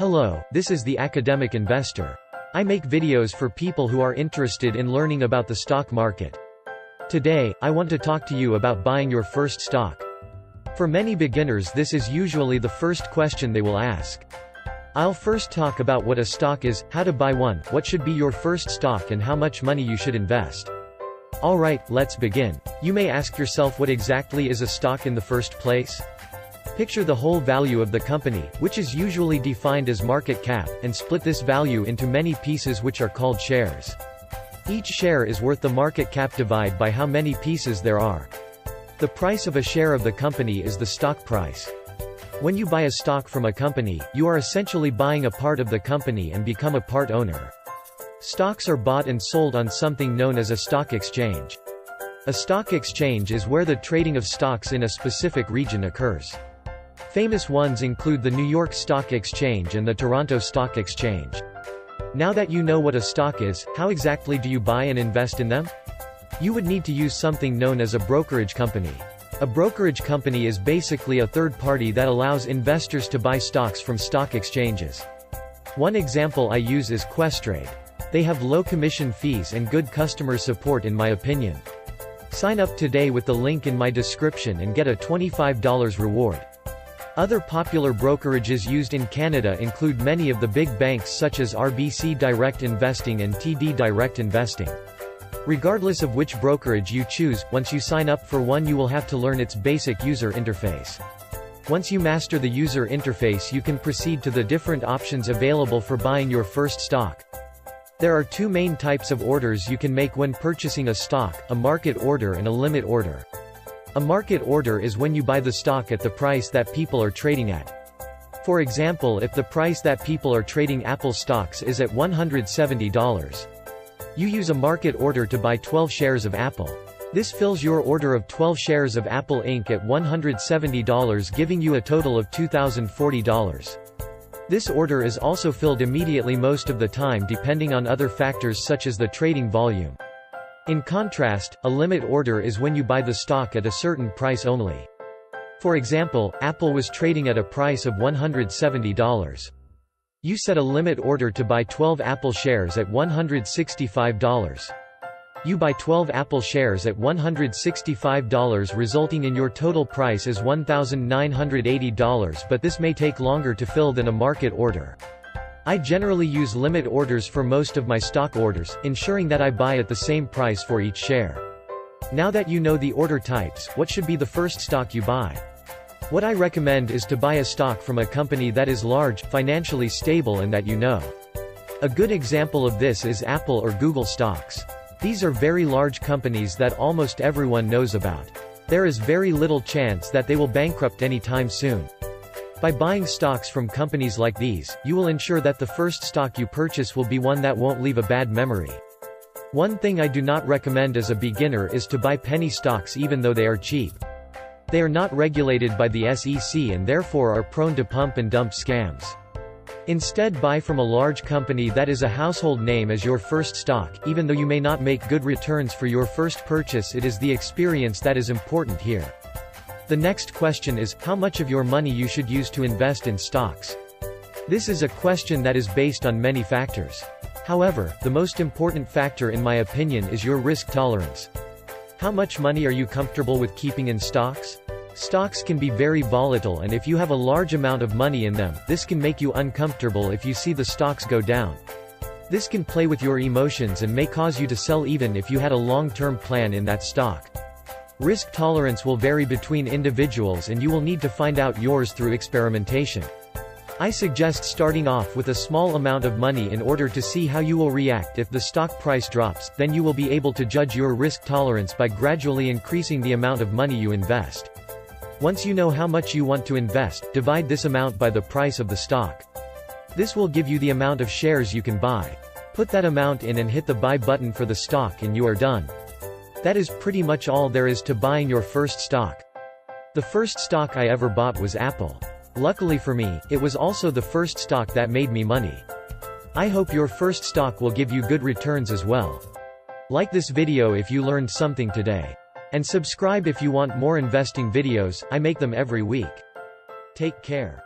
Hello, this is the Academic Investor. I make videos for people who are interested in learning about the stock market. Today, I want to talk to you about buying your first stock. For many beginners, this is usually the first question they will ask. I'll first talk about what a stock is, how to buy one, what should be your first stock, and how much money you should invest. Alright, let's begin. You may ask yourself, what exactly is a stock in the first place? Picture the whole value of the company, which is usually defined as market cap, and split this value into many pieces which are called shares. Each share is worth the market cap divided by how many pieces there are. The price of a share of the company is the stock price. When you buy a stock from a company, you are essentially buying a part of the company and become a part owner. Stocks are bought and sold on something known as a stock exchange. A stock exchange is where the trading of stocks in a specific region occurs. Famous ones include the New York Stock Exchange and the Toronto Stock Exchange. Now that you know what a stock is, how exactly do you buy and invest in them? You would need to use something known as a brokerage company. A brokerage company is basically a third party that allows investors to buy stocks from stock exchanges. One example I use is Questrade. They have low commission fees and good customer support in my opinion. Sign up today with the link in my description and get a $25 reward. Other popular brokerages used in Canada include many of the big banks such as RBC Direct Investing and TD Direct Investing. Regardless of which brokerage you choose, once you sign up for one you will have to learn its basic user interface. Once you master the user interface you can proceed to the different options available for buying your first stock. There are two main types of orders you can make when purchasing a stock, a market order and a limit order. A market order is when you buy the stock at the price that people are trading at. For example, if the price that people are trading Apple stocks is at $170. You use a market order to buy 12 shares of Apple. This fills your order of 12 shares of Apple Inc. at $170, giving you a total of $2,040. This order is also filled immediately most of the time depending on other factors such as the trading volume. In contrast, a limit order is when you buy the stock at a certain price only. For example, Apple was trading at a price of $170. You set a limit order to buy 12 Apple shares at $165. You buy 12 Apple shares at $165, resulting in your total price as $1,980, but this may take longer to fill than a market order. I generally use limit orders for most of my stock orders, ensuring that I buy at the same price for each share. Now that you know the order types, what should be the first stock you buy? What I recommend is to buy a stock from a company that is large, financially stable and that you know. A good example of this is Apple or Google stocks. These are very large companies that almost everyone knows about. There is very little chance that they will bankrupt anytime soon. By buying stocks from companies like these, you will ensure that the first stock you purchase will be one that won't leave a bad memory. One thing I do not recommend as a beginner is to buy penny stocks even though they are cheap. They are not regulated by the SEC and therefore are prone to pump and dump scams. Instead, buy from a large company that is a household name as your first stock. Even though you may not make good returns for your first purchase, it is the experience that is important here. The next question is, how much of your money you should use to invest in stocks? This is a question that is based on many factors. However, the most important factor in my opinion is your risk tolerance. How much money are you comfortable with keeping in stocks? Stocks can be very volatile, and if you have a large amount of money in them, this can make you uncomfortable if you see the stocks go down. This can play with your emotions and may cause you to sell even if you had a long-term plan in that stock. Risk tolerance will vary between individuals and you will need to find out yours through experimentation. I suggest starting off with a small amount of money in order to see how you will react if the stock price drops, then you will be able to judge your risk tolerance by gradually increasing the amount of money you invest. Once you know how much you want to invest, divide this amount by the price of the stock. This will give you the amount of shares you can buy. Put that amount in and hit the buy button for the stock and you are done. That is pretty much all there is to buying your first stock. The first stock I ever bought was Apple. Luckily for me, it was also the first stock that made me money. I hope your first stock will give you good returns as well. Like this video if you learned something today. And subscribe if you want more investing videos. I make them every week. Take care.